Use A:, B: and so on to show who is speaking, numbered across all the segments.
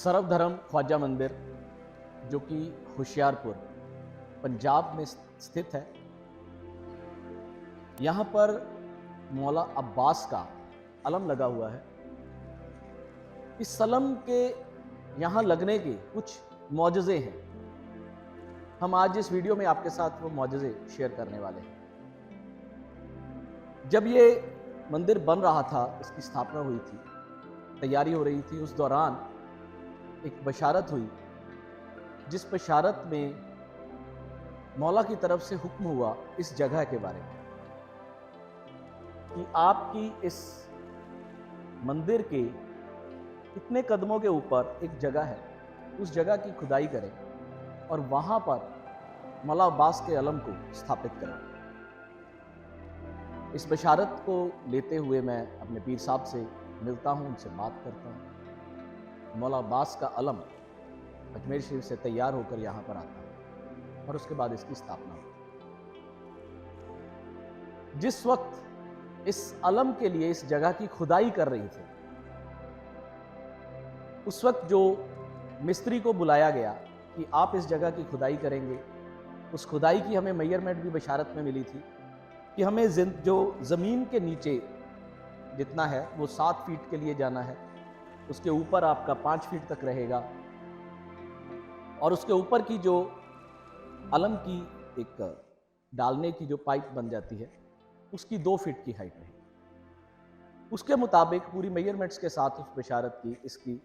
A: सर्वधर्म ख्वाजा मंदिर जो कि होशियारपुर पंजाब में स्थित है। यहाँ पर मौला अब्बास का अलम लगा हुआ है। इस अलम के यहाँ लगने के कुछ मौजज़े हैं। हम आज इस वीडियो में आपके साथ वो मौजज़े शेयर करने वाले हैं। जब ये मंदिर बन रहा था, इसकी स्थापना हुई थी, तैयारी हो रही थी, उस दौरान एक बशारत हुई, जिस बशारत में मौला की तरफ से हुक्म हुआ इस जगह के बारे में कि आपकी इस मंदिर के इतने कदमों के ऊपर एक जगह है, उस जगह की खुदाई करें और वहां पर मौला अब्बास के अलम को स्थापित करें। इस बशारत को लेते हुए मैं अपने पीर साहब से मिलता हूं, उनसे बात करता हूं। मौला अब्बास का अलम अजमेर शरीफ से तैयार होकर यहाँ पर आता है और उसके बाद इसकी स्थापना होती है। जिस वक्त इस अलम के लिए इस जगह की खुदाई कर रही थी, उस वक्त जो मिस्त्री को बुलाया गया कि आप इस जगह की खुदाई करेंगे, उस खुदाई की हमें मेजरमेंट भी बशारत में मिली थी कि हमें जो ज़मीन के नीचे जितना है वो 7 फीट के लिए जाना है, उसके ऊपर आपका 5 फीट तक रहेगा और उसके ऊपर की जो अलम की एक डालने की जो पाइप बन जाती है उसकी 2 फीट की हाइट रहेगी। उसके मुताबिक पूरी मेजरमेंट्स के साथ उस बशारत की इसकी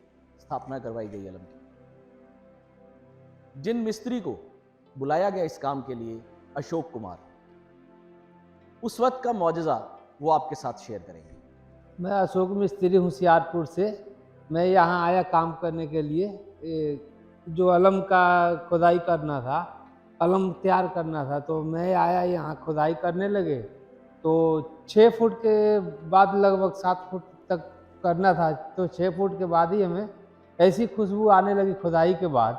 A: स्थापना करवाई गई अलम की। जिन मिस्त्री को बुलाया गया इस काम के लिए, अशोक कुमार, उस वक्त का मौजज़ा वो आपके साथ शेयर करेंगे।
B: मैं अशोक मिस्त्री होशियारपुर से। मैं यहाँ आया काम करने के लिए। जो अलम का खुदाई करना था, अलम तैयार करना था, तो मैं आया यहाँ खुदाई करने लगे तो 6 फुट के बाद लगभग 7 फुट तक करना था। तो 6 फुट के बाद ही हमें ऐसी खुशबू आने लगी खुदाई के बाद,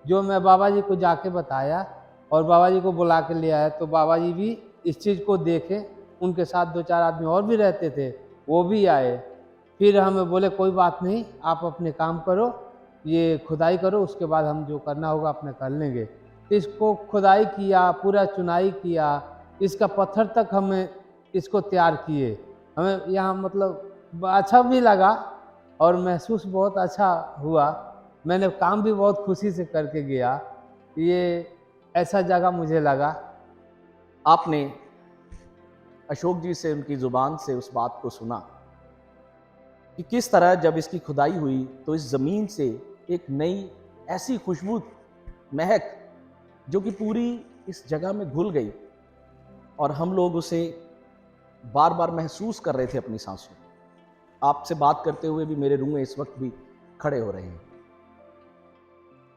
B: जो मैं बाबा जी को जाके बताया और बाबा जी को बुला के ले आया। तो बाबा जी भी इस चीज़ को देखे, उनके साथ 2-4 आदमी और भी रहते थे, वो भी आए। फिर हमें बोले कोई बात नहीं, आप अपने काम करो, ये खुदाई करो, उसके बाद हम जो करना होगा अपने कर लेंगे। तो इसको खुदाई किया, पूरा चुनाई किया, इसका पत्थर तक हमें इसको तैयार किए। हमें यहाँ मतलब अच्छा भी लगा और महसूस बहुत अच्छा हुआ। मैंने काम भी बहुत खुशी से करके गया। ये ऐसा जगह मुझे लगा।
A: आपने अशोक जी से, उनकी ज़ुबान से उस बात को सुना कि किस तरह जब इसकी खुदाई हुई तो इस ज़मीन से एक नई ऐसी खुशबू, महक, जो कि पूरी इस जगह में घुल गई और हम लोग उसे बार बार महसूस कर रहे थे अपनी सांसों। आपसे बात करते हुए भी मेरे रूंगे इस वक्त भी खड़े हो रहे हैं।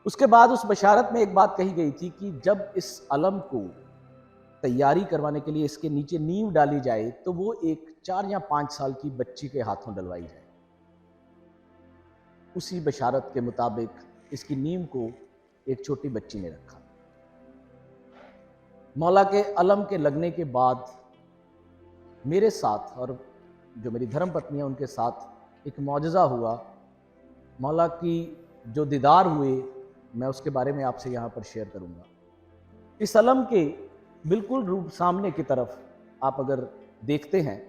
A: उसके बाद उस बशारत में एक बात कही गई थी कि जब इस अलम को तैयारी करवाने के लिए इसके नीचे नींव डाली जाए तो वो एक 4 या 5 साल की बच्ची के हाथों डलवाई जाए। उसी बशारत के मुताबिक इसकी नींव को एक छोटी बच्ची ने रखा। मौला के अलम के लगने के बाद मेरे साथ और जो मेरी धर्म पत्नी है उनके साथ एक मौजज़ा हुआ। मौला की जो दीदार हुए, मैं उसके बारे में आपसे यहाँ पर शेयर करूँगा। इस अलम के बिल्कुल रूप सामने की तरफ आप अगर देखते हैं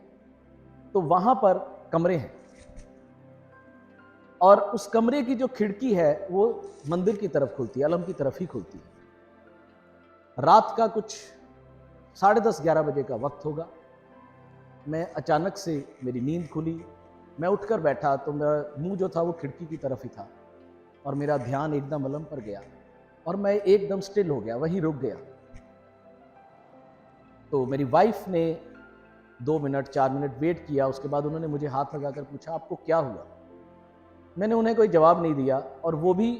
A: तो वहाँ पर कमरे हैं और उस कमरे की जो खिड़की है वो मंदिर की तरफ खुलती है, अलम की तरफ ही खुलती है। रात का कुछ 10:30-11 बजे का वक्त होगा। मैं अचानक से मेरी नींद खुली, मैं उठकर बैठा तो मेरा मुंह जो था वो खिड़की की तरफ ही था और मेरा ध्यान एकदम अलम पर गया और मैं एकदम स्टिल हो गया, वहीं रुक गया। तो मेरी वाइफ ने 2 मिनट 4 मिनट वेट किया। उसके बाद उन्होंने मुझे हाथ लगाकर पूछा, आपको क्या हुआ? मैंने उन्हें कोई जवाब नहीं दिया और वो भी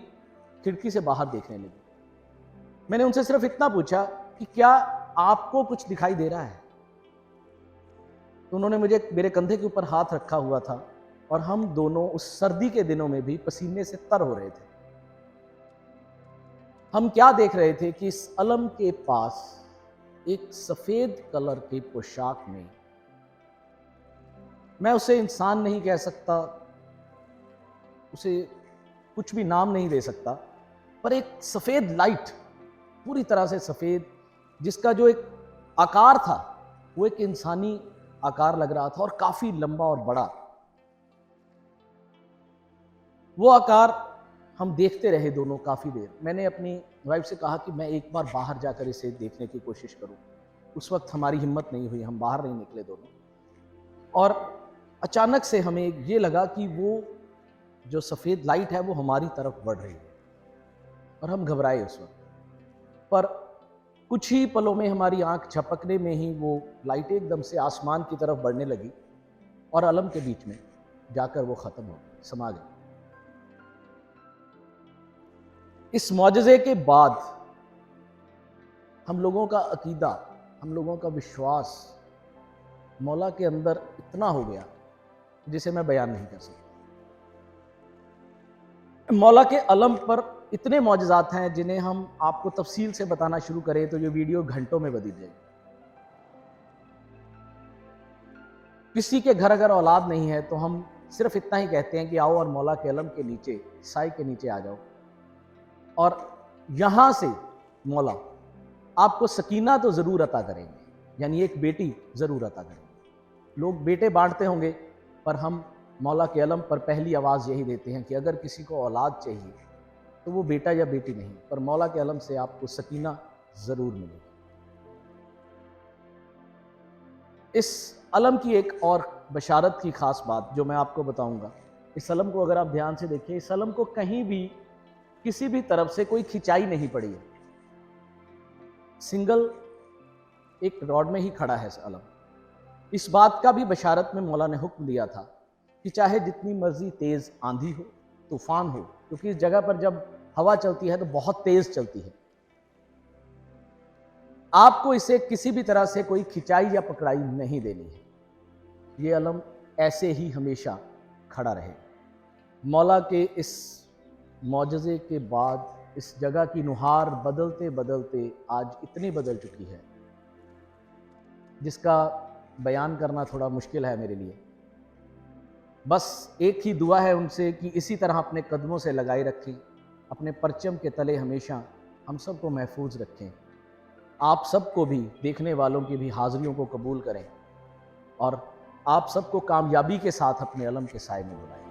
A: खिड़की से बाहर देखने लगी। मैंने उनसे सिर्फ इतना पूछा कि क्या आपको कुछ दिखाई दे रहा है? तो उन्होंने मुझे, मेरे कंधे के ऊपर हाथ रखा हुआ था और हम दोनों उस सर्दी के दिनों में भी पसीने से तर हो रहे थे। हम क्या देख रहे थे कि इस अलम के पास एक सफेद कलर की पोशाक में, मैं उसे इंसान नहीं कह सकता, उसे कुछ भी नाम नहीं दे सकता, पर एक सफ़ेद लाइट, पूरी तरह से सफ़ेद, जिसका जो एक आकार था वो एक इंसानी आकार लग रहा था और काफ़ी लंबा और बड़ा। वो आकार हम देखते रहे दोनों काफ़ी देर। मैंने अपनी वाइफ से कहा कि मैं एक बार बाहर जाकर इसे देखने की कोशिश करूं। उस वक्त हमारी हिम्मत नहीं हुई, हम बाहर नहीं निकले दोनों। और अचानक से हमें ये लगा कि वो जो सफ़ेद लाइट है वो हमारी तरफ बढ़ रही है और हम घबराए उस वक्त। पर कुछ ही पलों में हमारी आंख झपकने में ही वो लाइट एकदम से आसमान की तरफ बढ़ने लगी और अलम के बीच में जाकर वो ख़त्म हो गई, समा गई। इस मौजज़े के बाद हम लोगों का अकीदा, हम लोगों का विश्वास मौला के अंदर इतना हो गया जिसे मैं बयान नहीं कर सकता। मौला के अलम पर इतने मौजज़ात हैं जिन्हें हम आपको तफसील से बताना शुरू करें तो ये वीडियो घंटों में बदल जाएगी। किसी के घर अगर औलाद नहीं है तो हम सिर्फ इतना ही कहते हैं कि आओ और मौला के अलम के नीचे, साए के नीचे आ जाओ, और यहाँ से मौला आपको सकीना तो ज़रूर अता करेंगे, यानी एक बेटी ज़रूर अता करेंगे। लोग बेटे बांटते होंगे, पर हम मौला के अलम पर पहली आवाज़ यही देते हैं कि अगर किसी को औलाद चाहिए तो वो बेटा या बेटी नहीं, पर मौला के अलम से आपको सकीना ज़रूर मिलेगी। इस अलम की एक और बशारत की ख़ास बात जो मैं आपको बताऊंगा, इस अलम को अगर आप ध्यान से देखिए, इस अलम को कहीं भी किसी भी तरफ से कोई खिंचाई नहीं पड़ी है, सिंगल एक रॉड में ही खड़ा है इस अलम। इस बात का भी बशारत में मौला ने हुक्म दिया था कि चाहे जितनी मर्जी तेज़ आंधी हो, तूफान हो, क्योंकि इस जगह पर जब हवा चलती है तो बहुत तेज़ चलती है, आपको इसे किसी भी तरह से कोई खिंचाई या पकड़ाई नहीं देनी है। ये अलम ऐसे ही हमेशा खड़ा रहे। मौला के इस मौजज़े के बाद इस जगह की नुहार बदलते बदलते आज इतनी बदल चुकी है जिसका बयान करना थोड़ा मुश्किल है मेरे लिए। बस एक ही दुआ है उनसे कि इसी तरह अपने कदमों से लगाए रखें, अपने परचम के तले हमेशा हम सबको महफूज रखें। आप सबको भी, देखने वालों की भी हाज़िरियों को कबूल करें और आप सबको कामयाबी के साथ अपने अलम के साए में बुलाएं।